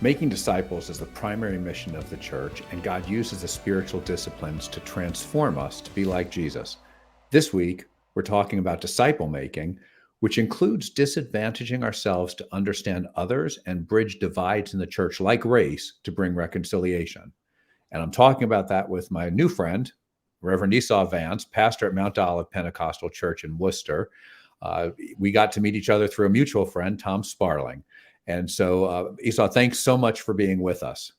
Making disciples is the primary mission of the church, and God uses the spiritual disciplines to transform us to be like Jesus. This week, we're talking about disciple making, which includes disadvantaging ourselves to understand others and bridge divides in the church like race to bring reconciliation. And I'm talking about that with my new friend, Reverend Esau Vance, pastor at Mount Olive Pentecostal Church in Worcester. We got to meet each other through a mutual friend, Tom Sparling. And so, Esau, thanks so much for being with us.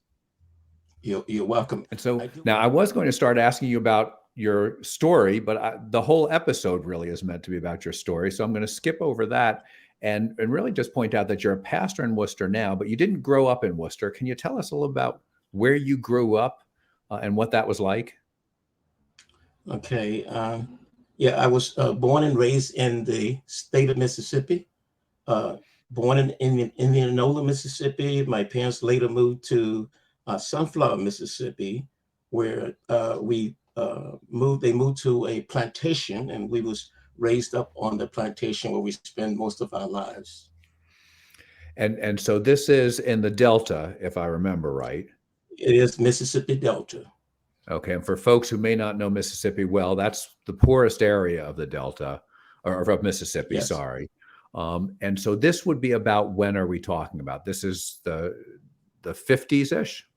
You're welcome. And so now I was going to start asking you about your story, but the whole episode really is meant to be about your story. So I'm going to skip over that and really just point out that you're a pastor in Worcester now, but you didn't grow up in Worcester. Can you tell us a little about where you grew up and what that was like? Okay. Yeah, I was born and raised in the state of Mississippi. Born in Indianola, Mississippi. My parents later moved to Sunflower, Mississippi, where we moved. They moved to a plantation, and we was raised up on the plantation where we spend most of our lives. And so this is in the Delta, if I remember right. It is Mississippi Delta. Okay, and for folks who may not know Mississippi well, that's the poorest area of the Delta, or of Mississippi, Yes. sorry. And so this would be about, when are we talking about? This is the 50s-ish?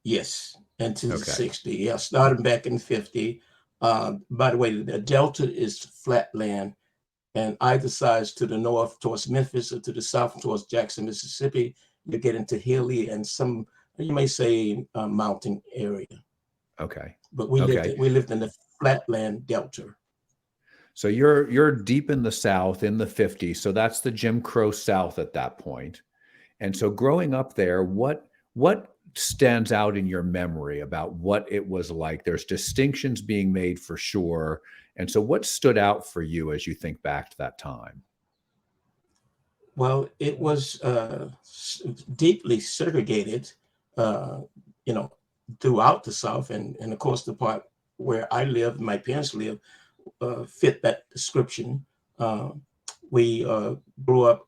Yes, into the 60s. Yeah, starting back in 50. By the way, the Delta is flat land, and either side, to the north towards Memphis or to the south towards Jackson, Mississippi, you get into hilly and some, you may say, mountain area. Okay. But we lived in the flatland Delta. So you're deep in the South in the 50s. So that's the Jim Crow South at that point. And so growing up there, what stands out in your memory about what it was like? There's distinctions being made for sure. And so what stood out for you as you think back to that time? Well, it was deeply segregated, throughout the South. And of course, the part where I lived, my parents lived, fit that description. We grew up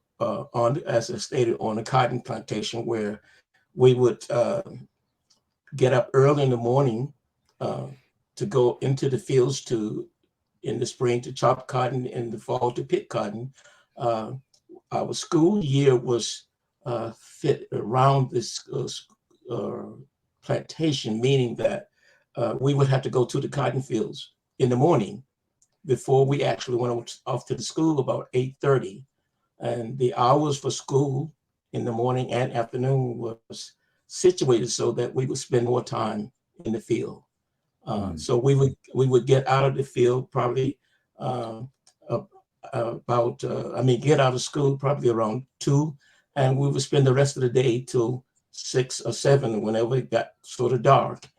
as I stated, on a cotton plantation where we would get up early in the morning to go into the fields in the spring to chop cotton, in the fall to pick cotton. Our school year was fit around this plantation, meaning that we would have to go to the cotton fields in the morning before we actually went off to the school about 8:30. And the hours for school in the morning and afternoon was situated so that we would spend more time in the field. So we would get out of the field probably get out of school probably around 2, and we would spend the rest of the day till 6 or 7, whenever it got sort of dark,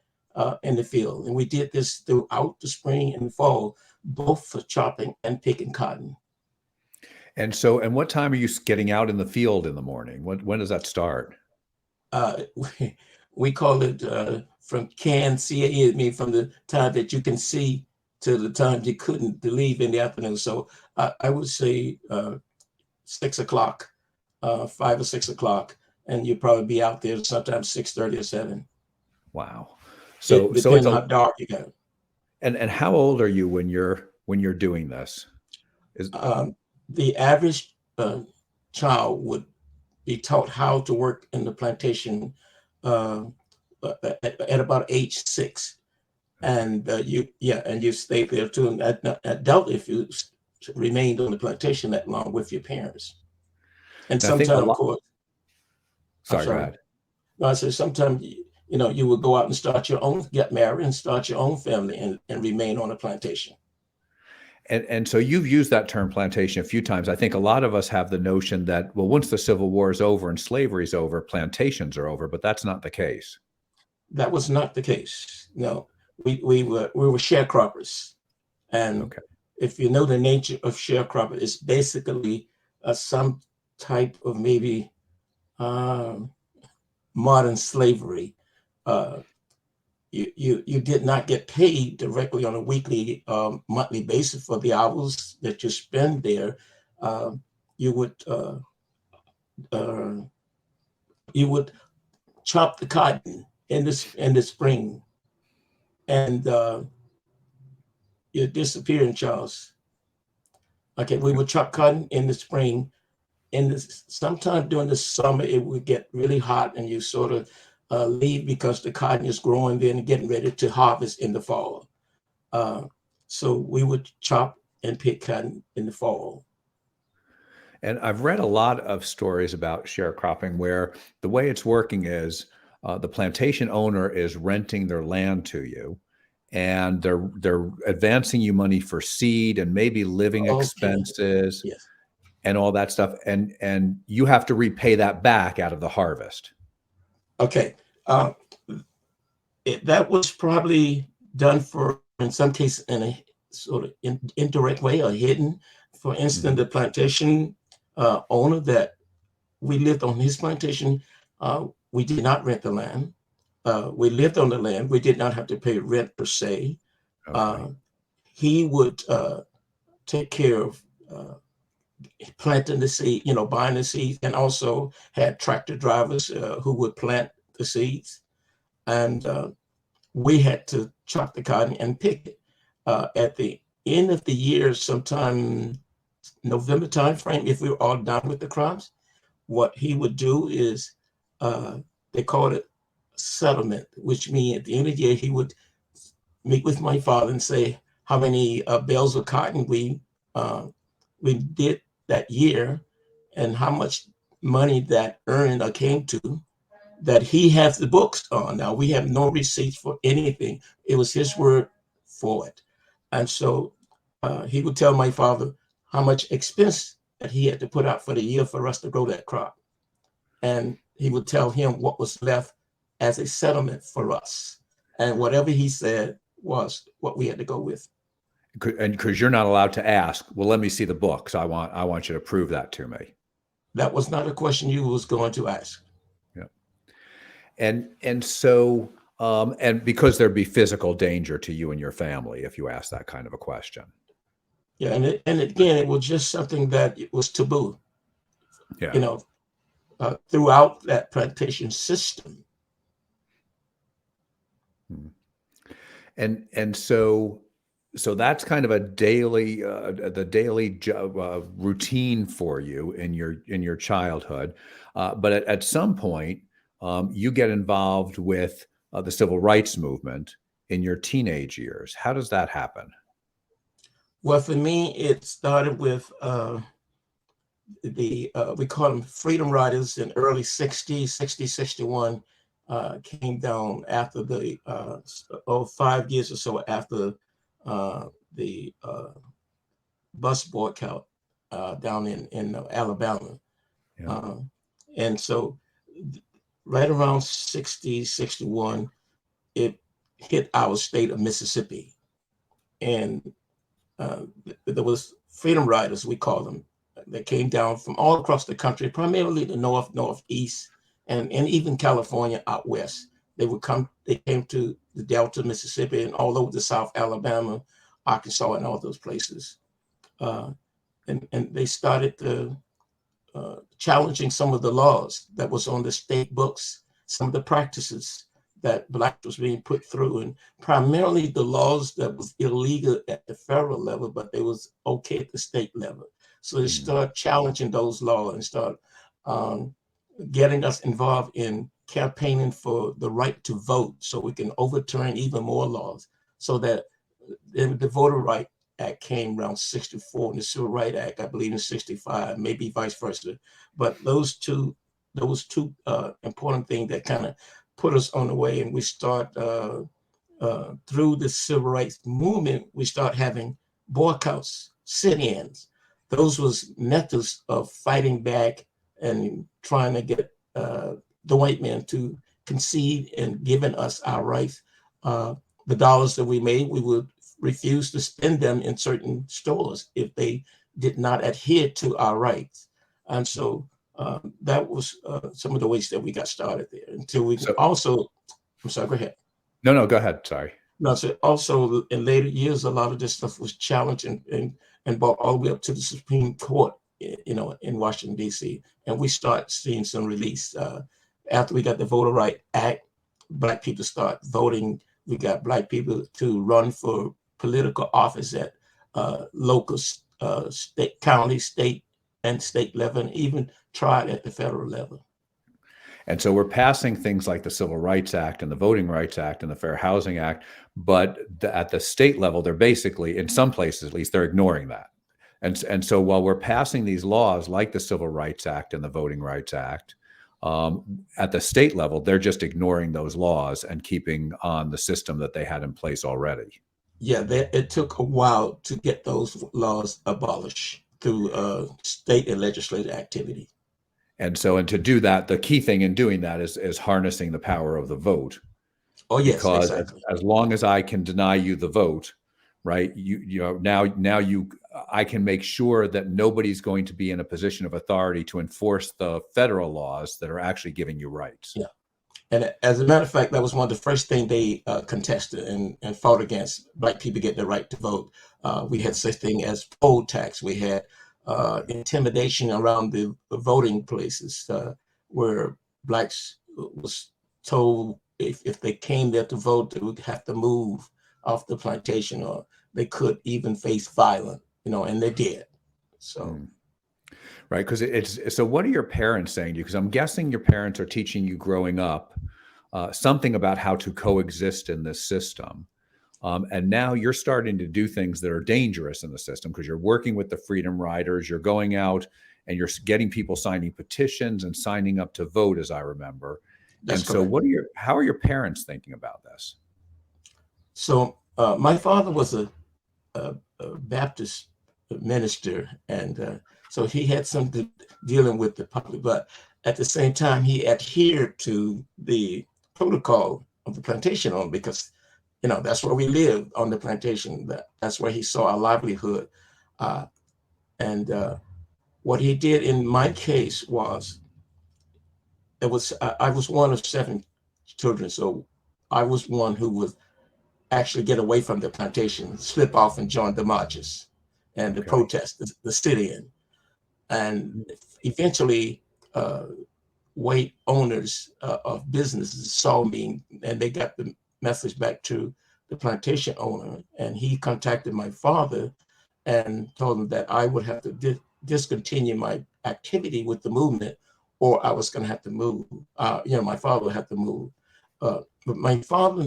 in the field. And we did this throughout the spring and fall, both for chopping and picking cotton. And so, and what time are you getting out in the field in the morning? When does that start? We call it from CAE, I mean, from the time that you can see to the time you couldn't leave in the afternoon. So I would say 6 o'clock, 5 or 6 o'clock, and you'd probably be out there sometimes 6:30 or 7. Wow. So depending on how dark you got. And how old are you when you're doing this? The average child would be taught how to work in the plantation at about age 6, and you stay there too. And adult, if you remained on the plantation that long with your parents, and sometimes, of course. Sorry, go ahead. No, I said sometimes you would go out and get married and start your own family and remain on a plantation. And so you've used that term plantation a few times. I think a lot of us have the notion that, well, once the Civil War is over and slavery is over, plantations are over, but that's not the case. That was not the case. No, we were sharecroppers. And if you know the nature of sharecropper, it's basically some type of maybe modern slavery. You did not get paid directly on a weekly, monthly basis for the hours that you spend there. You would you would chop the cotton in the spring, and you're disappearing, Charles. Okay, we would chop cotton in the spring. Sometime during the summer, it would get really hot, and you sort of leave because the cotton is growing, then getting ready to harvest in the fall. So we would chop and pick cotton in the fall. And I've read a lot of stories about sharecropping where the way it's working is the plantation owner is renting their land to you, and they're advancing you money for seed and maybe living Okay, expenses yes. and all that stuff, and you have to repay that back out of the harvest. Okay. Uh, that was probably done for, in some cases, in a sort of indirect way or hidden. For instance, the plantation owner that we lived on his plantation, we did not rent the land. We lived on the land. We did not have to pay rent per se. Okay. He would take care of planting the seed, buying the seeds, and also had tractor drivers who would plant the seeds. And we had to chop the cotton and pick it. At the end of the year, sometime November timeframe, if we were all done with the crops, what he would do is they called it settlement, which means at the end of the year, he would meet with my father and say how many bales of cotton we did that year and how much money that earned or came to, that he has the books on. Now, we have no receipts for anything. It was his word for it. And so he would tell my father how much expense that he had to put out for the year for us to grow that crop. And he would tell him what was left as a settlement for us. And whatever he said was what we had to go with. And because you're not allowed to ask, well, let me see the books. I want you to prove that to me. That was not a question you was going to ask. Yeah. And so and because there'd be physical danger to you and your family if you asked that kind of a question. Yeah, and again, it was just something that it was taboo. Yeah. Throughout that plantation system. And so that's kind of a daily routine for you in your childhood, but at some point you get involved with the civil rights movement in your teenage years. How does that happen? Well, for me, it started with we call them Freedom Riders in early 60s, 60, 61, came down after the 5 years or so after the bus boycott down in Alabama. Yeah. And so right around 60, 61, it hit our state of Mississippi. And there was Freedom Riders, we call them. They came down from all across the country, primarily the north, northeast, and even California out west. They came to the Delta, Mississippi, and all over the South, Alabama, Arkansas, and all those places. And they started challenging some of the laws that was on the state books, some of the practices that Black was being put through, and primarily the laws that was illegal at the federal level, but they was okay at the state level. So they start challenging those laws and start getting us involved in campaigning for the right to vote so we can overturn even more laws. So that the Voter Right Act came around 64 and the Civil Rights Act, I believe, in 65, maybe vice versa. But those two important things that kind of put us on the way, and we start through the civil rights movement, we start having boycotts, sit-ins. Those was methods of fighting back and trying to get the white man to concede and giving us our rights. The dollars that we made, we would refuse to spend them in certain stores if they did not adhere to our rights. And so that was some of the ways that we got started there until we also, I'm sorry, go ahead. No, go ahead. Sorry. No, so also in later years, a lot of this stuff was challenged and brought all the way up to the Supreme Court, in Washington, D.C. And we start seeing some release After we got the Voter Right Act, Black people start voting. We got Black people to run for political office at local, state, county, state, and state level, and even tried at the federal level. And so we're passing things like the Civil Rights Act and the Voting Rights Act and the Fair Housing Act, but at the state level, they're basically, in some places at least, they're ignoring that. And so while we're passing these laws like the Civil Rights Act and the Voting Rights Act, at the state level, they're just ignoring those laws and keeping on the system that they had in place already. Yeah, it took a while to get those laws abolished through state and legislative activity. And so, and to do that, the key thing in doing that is harnessing the power of the vote. Oh, yes, Because exactly. as long as I can deny you the vote, right? I can make sure that nobody's going to be in a position of authority to enforce the federal laws that are actually giving you rights. Yeah. And as a matter of fact, that was one of the first things they contested and fought against. Black people get the right to vote. We had such thing as poll tax. We had intimidation around the voting places where blacks was told if they came there to vote, they would have to move off the plantation, or they could even face violence, and they did. So. Right. Because so what are your parents saying to you? Because I'm guessing your parents are teaching you growing up something about how to coexist in this system. And now you're starting to do things that are dangerous in the system because you're working with the Freedom Riders, you're going out and you're getting people signing petitions and signing up to vote, as I remember. That's and so correct. how are your parents thinking about this? So my father was a Baptist minister, and so he had some dealing with the public, but at the same time, he adhered to the protocol of the plantation owner because, that's where we lived on the plantation. That's where he saw a livelihood. And what he did in my case was, I was one of 7 children, so I was one who would actually get away from the plantation, slip off and join the marches and the protest, the sit-in. And eventually, white owners of businesses saw me, and they got the message back to the plantation owner, and he contacted my father and told him that I would have to discontinue my activity with the movement, or I was going to have to move. My father would have to move. But my father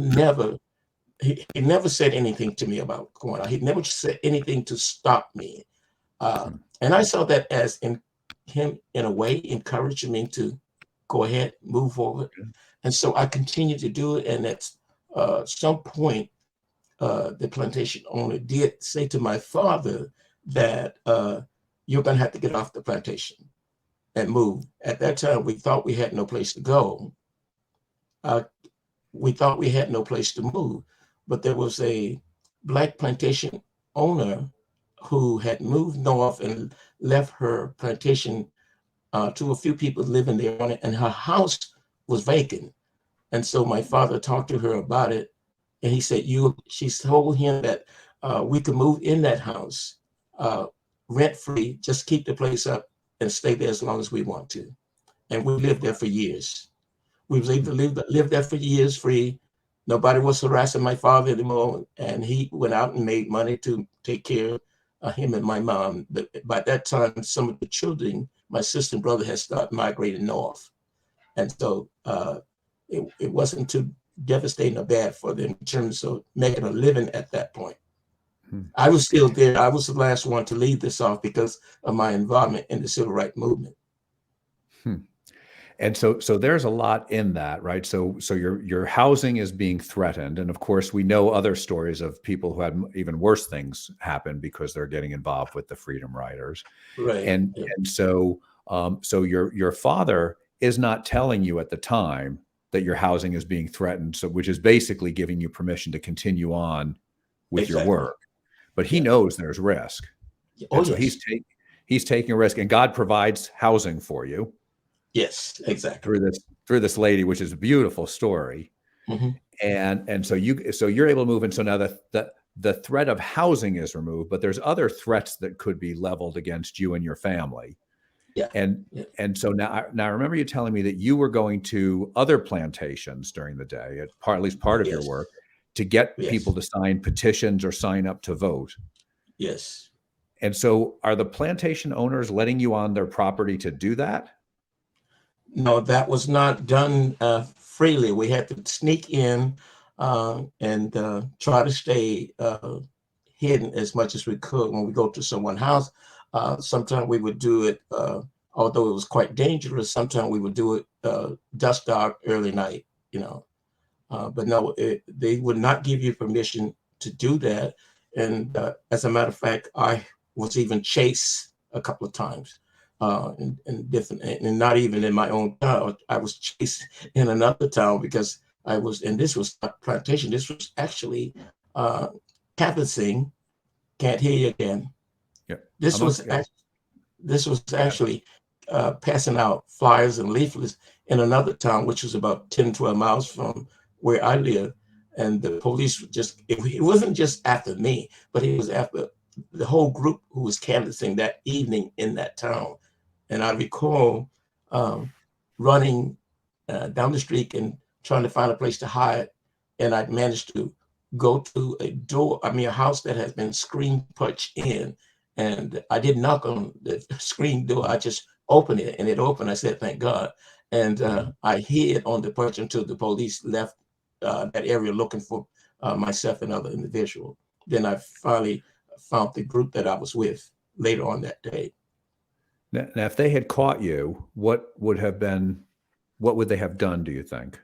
he never said anything to me about going out. He never said anything to stop me. And I saw that as him, in a way, encouraging me to go ahead, move forward. And so I continued to do it. And at some point, the plantation owner did say to my father that you're going to have to get off the plantation and move. At that time, we thought we had no place to go. We thought we had no place to move. But there was a Black plantation owner who had moved north and left her plantation to a few people living there on it, and her house was vacant. And so my father talked to her about it, and he said, she told him that we could move in that house rent-free, just keep the place up and stay there as long as we want to. And we lived there for years. We was able to live there for years free. Nobody was harassing my father anymore, and he went out and made money to take care of him and my mom. But by that time, some of the children, my sister and brother, had started migrating north. And so it wasn't too devastating or bad for them in terms of making a living at that point. I was still there. I was the last one to leave this off because of my involvement in the civil rights movement. And so there's a lot in that, right? So your housing is being threatened, and of course we know other stories of people who had even worse things happen because they're getting involved with the Freedom Riders, Right. and so your father is not telling you at the time that your housing is being threatened, so which is basically giving you permission to continue on with your work, but he knows there's risk, and so he's taking a risk, and God provides housing for you. Yes, exactly. Through this lady, which is a beautiful story. And so you're able to move. And so now the threat of housing is removed, but there's other threats that could be leveled against you and your family. Yeah. And Yeah. and so now I remember you telling me that you were going to other plantations during the day, at least part of your Yes. work, to get people Yes. to sign petitions or sign up to vote. Yes. And so are the plantation owners letting you on their property to do that? No, that was not done freely. We had to sneak in and try to stay hidden as much as we could when we go to someone's house. Sometimes we would do it, although it was quite dangerous. Sometimes we would do it dusk dark, early night, you know. But no, they would not give you permission to do that. And as a matter of fact, I was even chased a couple of times in different, and not even in my own town. I was chased in another town because I was, and this was not plantation. This was actually canvassing. Can't hear you again. Yeah. This was Yeah. this was Yeah. actually passing out flyers and leaflets in another town, which was about 10, 12 miles from where I live. And the police just, it wasn't just after me, but it was after the whole group who was canvassing that evening in that town. And I recall running down the street and trying to find a place to hide. And I managed to go to a house that has been screen punched in. And I didn't knock on the screen door. I just opened it and it opened. I said, thank God. And I hid on the porch until the police left that area looking for myself and other individual. Then I finally found the group that I was with later on that day. Now, if they had caught you, what would they have done, do you think?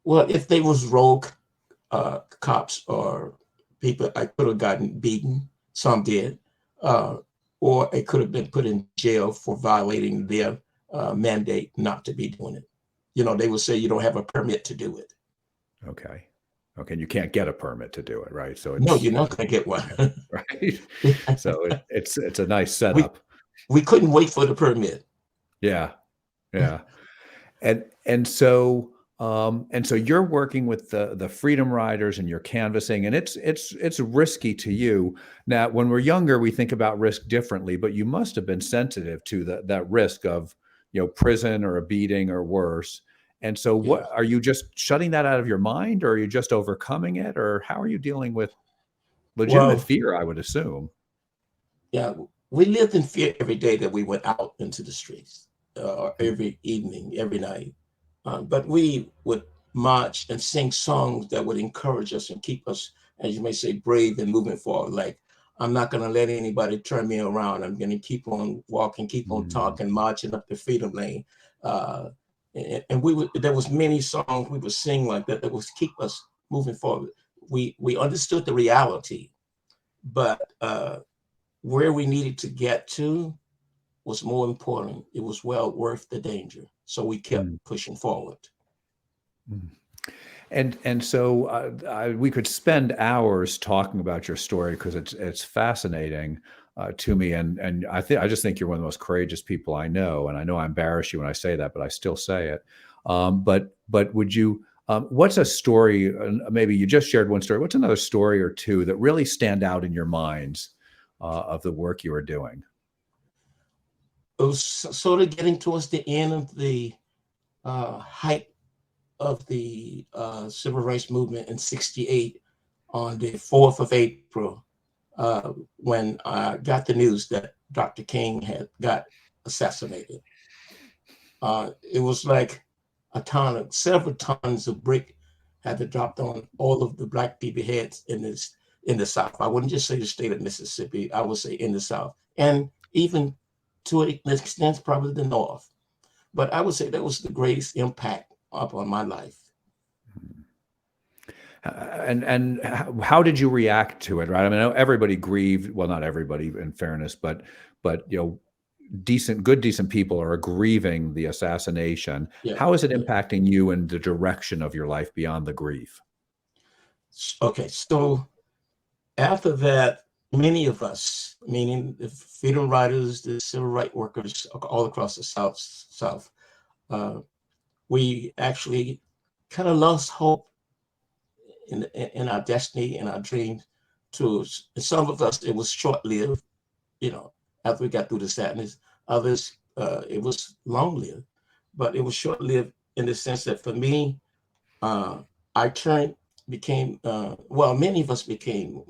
Well, if they was rogue cops or people, I could have gotten beaten. Some did. Or it could have been put in jail for violating their mandate not to be doing it. You know, they would say you don't have a permit to do it. Okay. Okay. And you can't get a permit to do it, right? So No, it's you're not going to get one. right. So it's a nice we setup. we couldn't wait for the permit. Yeah. Yeah. And so you're working with the Freedom Riders and you're canvassing, and it's risky to you. Now, when we're younger, we think about risk differently, but you must have been sensitive to that risk of, prison or a beating or worse. And so Yeah. what are you just shutting that out of your mind, or are you just overcoming it, or how are you dealing with legitimate Well, fear, I would assume? yeah, we lived in fear every day that we went out into the streets, or Hmm. every evening, every night. But we would march and sing songs that would encourage us and keep us, as you may say, brave and moving forward. Like, I'm not going to let anybody turn me around. I'm going to keep on walking, keep on Hmm. talking, marching up the freedom lane. Uh, and there was many songs we would sing like that that would keep us moving forward. We understood the reality, but where we needed to get to was more important. It was well worth the danger. So we kept pushing forward. And so we could spend hours talking about your story because it's fascinating to me, and I just think you're one of the most courageous people I know, and I know I embarrass you when I say that, but I still say it. But would you? What's a story? Maybe you just shared one story. What's another story or two that really stand out in your minds of the work you are doing? It was sort of getting towards the end of the height of the civil rights movement in '68 on the 4th of April, when I got the news that Dr. King had got assassinated. It was like several tons of brick had been dropped on all of the Black people heads in the South. I wouldn't just say the state of Mississippi. I would say in the South, and even to an extent, probably the North. But I would say that was the greatest impact upon my life. And how did you react to it? Right. I mean, I know everybody grieved. Well, not everybody, in fairness, but decent people are grieving the assassination. Yeah, How is it yeah. impacting you and the direction of your life beyond the grief? Okay, so after that, many of us, meaning the freedom riders, the civil rights workers all across the South, uh, we actually kind of lost hope in our destiny and our dreams. To some of us, it was short lived, you know, after we got through the sadness. Others it was long-lived, but it was short-lived in the sense that for me, became, well, many of us became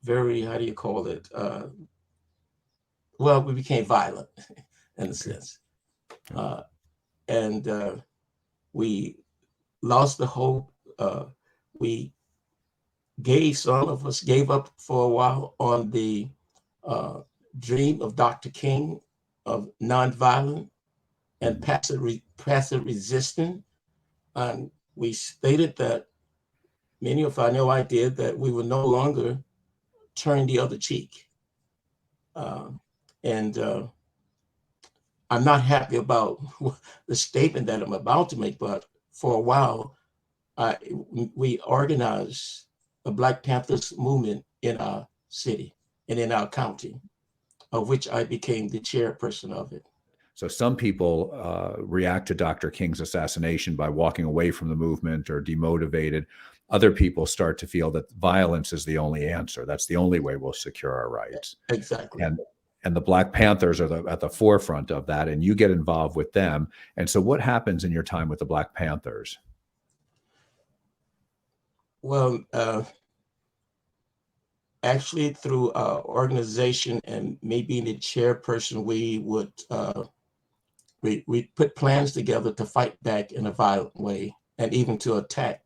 very, how do you call it? Well, we became violent in a sense. And we lost the hope. We some of us gave up for a while on the dream of Dr. King of nonviolent and passive resistance. And we stated that many of I know I did that we would no longer turn the other cheek. And I'm not happy about the statement that I'm about to make, but for a while, we organized a Black Panthers movement in our city and in our county, of which I became the chairperson of it. So some people react to Dr. King's assassination by walking away from the movement or demotivated. Other people start to feel that violence is the only answer. That's the only way we'll secure our rights. Exactly. And the Black Panthers are at the forefront of that, and you get involved with them. And so what happens in your time with the Black Panthers? Well, actually through our organization and me being the chairperson, we would we put plans together to fight back in a violent way and even to attack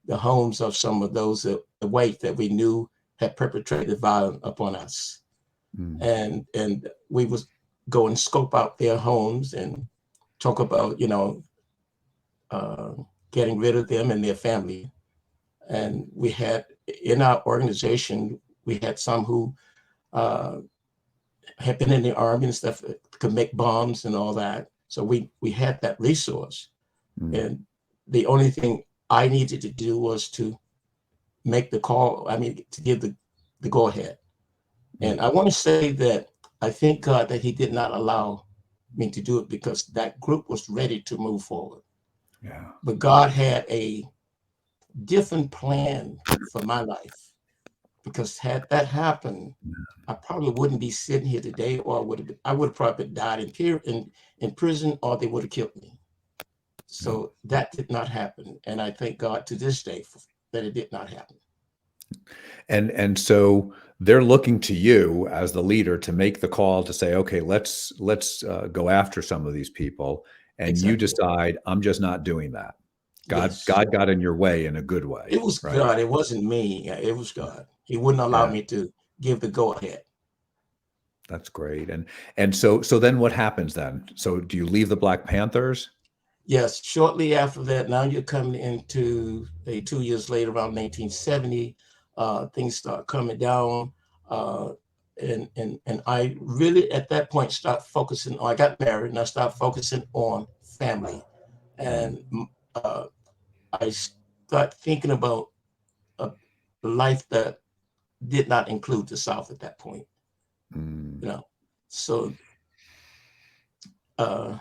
the homes of some of those the white that we knew had perpetrated violence upon us. And we would go and scope out their homes and talk about, getting rid of them and their family. And we had in our organization, we had some who had been in the army and stuff, could make bombs and all that. So we had that resource. And the only thing I needed to do was to make the call, to give the go ahead. And I want to say that I thank God that he did not allow me to do it because that group was ready to move forward. Yeah. But God had a different plan for my life, because had that happened, I probably wouldn't be sitting here today, or I would have probably died in prison, or they would have killed me. So that did not happen. And I thank God to this day that it did not happen. And so they're looking to you as the leader to make the call to say, okay, let's go after some of these people. And Exactly. You decide, I'm just not doing that. God got in your way in a good way. It was right? God. It wasn't me. It was God. He wouldn't allow me to give the go ahead. That's great. And so then what happens then? So do you leave the Black Panthers? Yes. Shortly after that, now you're coming into 2 years later, around 1970, things start coming down. And I really, at that point, start focusing on, I got married and I started focusing on family. And I start thinking about a life that did not include the South at that point. So I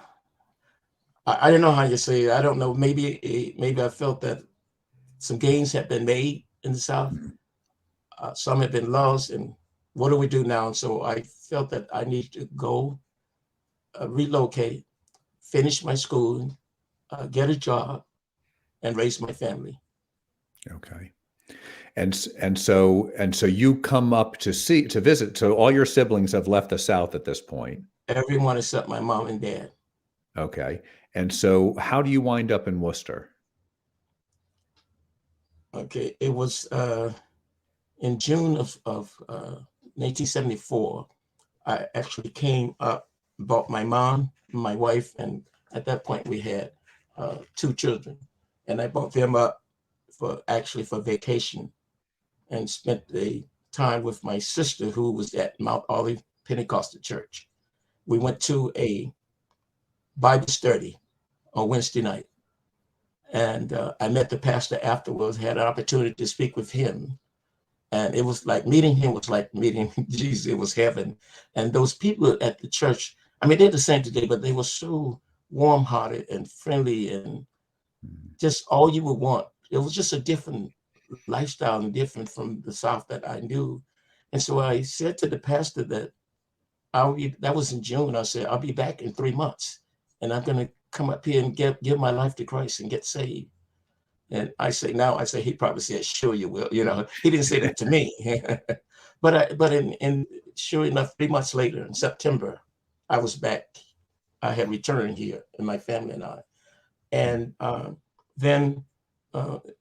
don't know how you say it. I don't know. Maybe I felt that some gains had been made in the South. Some had been lost, and what do we do now? And so I felt that I needed to go relocate, finish my schooling, get a job, and raise my family. Okay. And so you come up to visit. So all your siblings have left the South at this point. Everyone except my mom and dad. Okay. And so how do you wind up in Worcester? Okay. It was in June of 1974. I actually came up, bought my mom, my wife, and at that point we had 2 children. And I brought them up for vacation and spent the time with my sister, who was at Mount Olive Pentecostal Church. We went to a Bible study on Wednesday night. And I met the pastor afterwards, had an opportunity to speak with him. And it was like meeting him was like meeting Jesus. It was heaven. And those people at the church, they're the same today, but they were so warm-hearted and friendly and just all you would want. It was just a different lifestyle and different from the South that I knew. And so I said to the pastor that that was in June. I said, I'll be back in 3 months and I'm going to come up here and give my life to Christ and get saved. And I say, he probably said, sure you will. You know, he didn't say that to me. but in sure enough, 3 months later in September, I was back. I had returned here, and my family and I. And then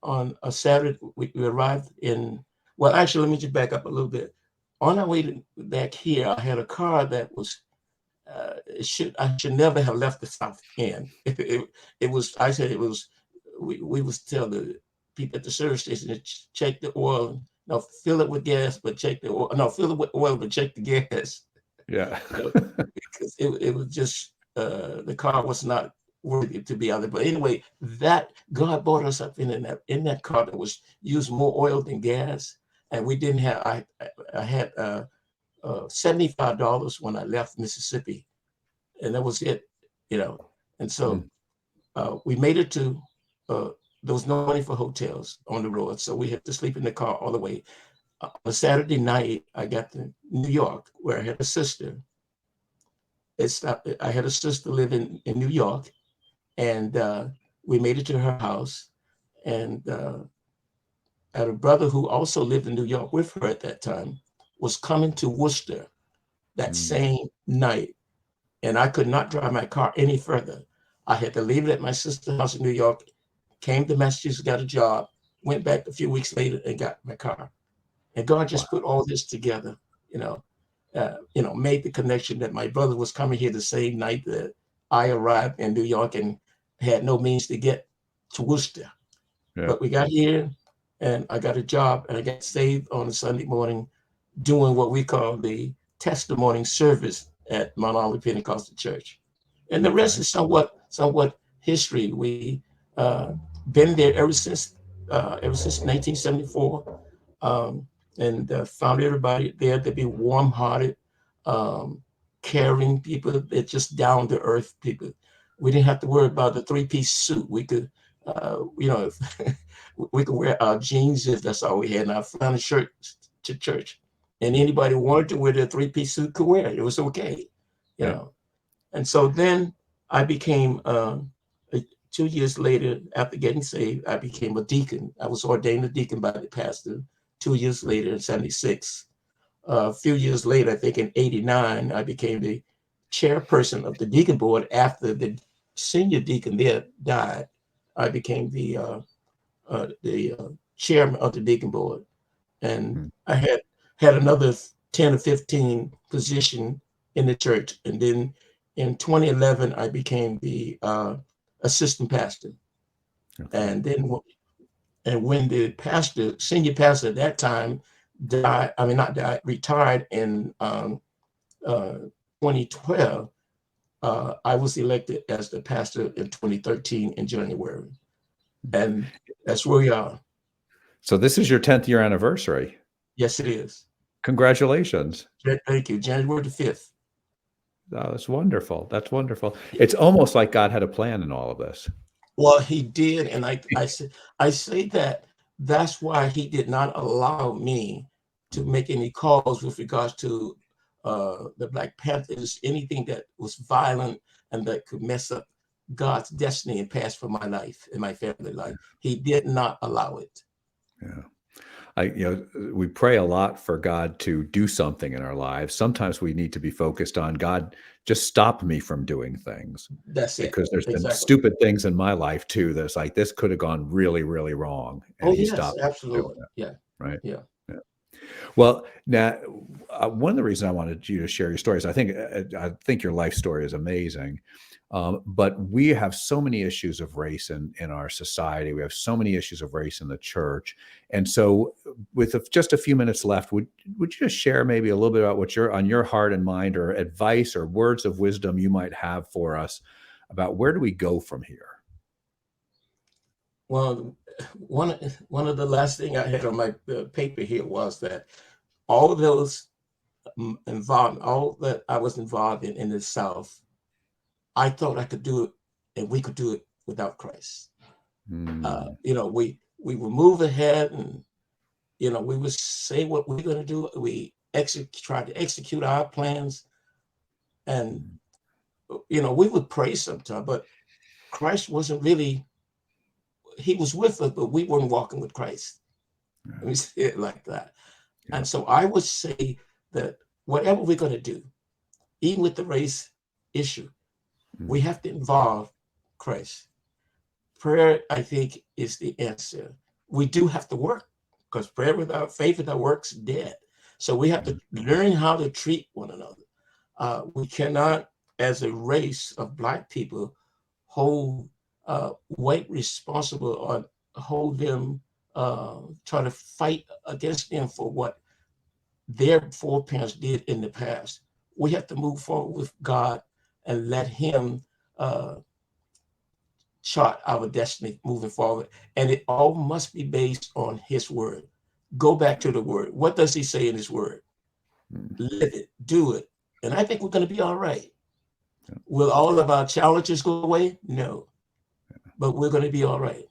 on a Saturday, we arrived in, well, actually, let me just back up a little bit. On our way back here, I had a car that was, I should never have left the South End. It was, I said it was, we was tell the people at the service station to check the oil. No, fill it with gas, but check the oil. No, fill it with oil, but check the gas. Yeah. You know, because it was just, the car was not worthy to be out there. But anyway, that God brought us up in that car that was used more oil than gas. And we didn't have, I had $75 when I left Mississippi, and that was it, you know. And so we made it to, there was no money for hotels on the road, so we had to sleep in the car all the way. On a Saturday night, I got to New York, where I had a sister. I had a sister living in New York, and we made it to her house. And I had a brother who also lived in New York with her at that time, was coming to Worcester that same night. And I could not drive my car any further. I had to leave it at my sister's house in New York, came to Massachusetts, got a job, went back a few weeks later and got my car. And God just put all this together, made the connection that my brother was coming here the same night that I arrived in New York and had no means to get to Worcester. Yeah. But we got here and I got a job and I got saved on a Sunday morning doing what we call the testimony service at Mount Olive Pentecostal Church. And the rest is somewhat history. We been there ever since 1974, and found everybody there to be warm-hearted, caring people. They're just down-to-earth people. We didn't have to worry about the three-piece suit. We could, we could wear our jeans if that's all we had, and our flannel shirt to church. And anybody who wanted to wear their three-piece suit could wear it. It was okay, you know. And so then I became, 2 years later, after getting saved, I became a deacon. I was ordained a deacon by the pastor 2 years later in 76. A few years later, I think in 89, I became the chairperson of the deacon board. After the senior deacon there died, I became the chairman of the deacon board. And I had another 10 or 15 position in the church. And then in 2011, I became the assistant pastor. Okay. And then when the senior pastor at that time retired in 2012, I was elected as the pastor in 2013 in January. And that's where we are. So this is your 10th year anniversary. Yes, it is. Congratulations. Thank you. January the 5th. Oh, that's wonderful. That's wonderful. It's almost like God had a plan in all of this. Well, he did. And I say that's why he did not allow me to make any calls with regards to the Black Panthers, anything that was violent and that could mess up God's destiny and pass for my life and my family life. He did not allow it. Yeah. We pray a lot for God to do something in our lives. Sometimes we need to be focused on God, just stop me from doing things. That's it. Because there's been stupid things in my life too. That's like, this could have gone really, really wrong. And he stopped. Absolutely. Yeah. Right. Yeah. Yeah. Well, now, one of the reasons I wanted you to share your stories, I think your life story is amazing. But we have so many issues of race in our society. We have so many issues of race in the church. And so with just a few minutes left, would you just share maybe a little bit about what's on your heart and mind, or advice or words of wisdom you might have for us about where do we go from here? Well, one of the last thing I had on my paper here was that all those all that I was involved in the South, I thought I could do it, and we could do it without Christ. We would move ahead, and we would say what we're going to do. We try to execute our plans, And, we would pray sometimes, but Christ wasn't really, he was with us, but we weren't walking with Christ. Yeah. Let me say it like that. Yeah. And so I would say that whatever we're going to do, even with the race issue, we have to involve Christ. Prayer, I think, is the answer. We do have to work, because prayer without faith without works is dead. So we have to learn how to treat one another. We cannot, as a race of Black people, hold white responsible or hold them, try to fight against them for what their foreparents did in the past. We have to move forward with God and let him chart our destiny moving forward. And it all must be based on his word. Go back to the word. What does he say in his word? Live it, do it. And I think we're going to be all right. Will all of our challenges go away? No. But we're going to be all right.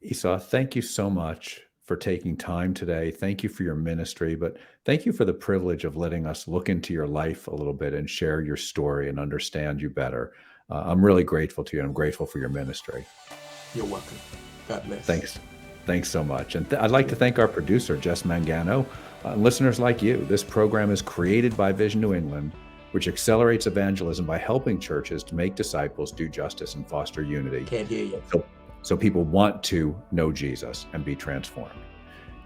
Esau, thank you so much for taking time today. Thank you for your ministry, but thank you for the privilege of letting us look into your life a little bit and share your story and understand you better. I'm really grateful to you, and I'm grateful for your ministry. You're welcome. God bless. Thanks. Thanks so much. And I'd like to thank our producer, Jess Mangano, and listeners like you. This program is created by Vision New England, which accelerates evangelism by helping churches to make disciples, do justice, and foster unity. Can't hear you. So people want to know Jesus and be transformed.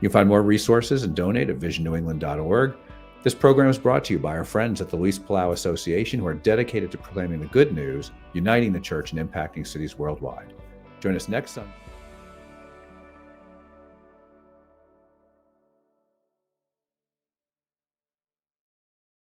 You can find more resources and donate at visionnewengland.org. This program is brought to you by our friends at the Luis Palau Association, who are dedicated to proclaiming the good news, uniting the church, and impacting cities worldwide. Join us next Sunday.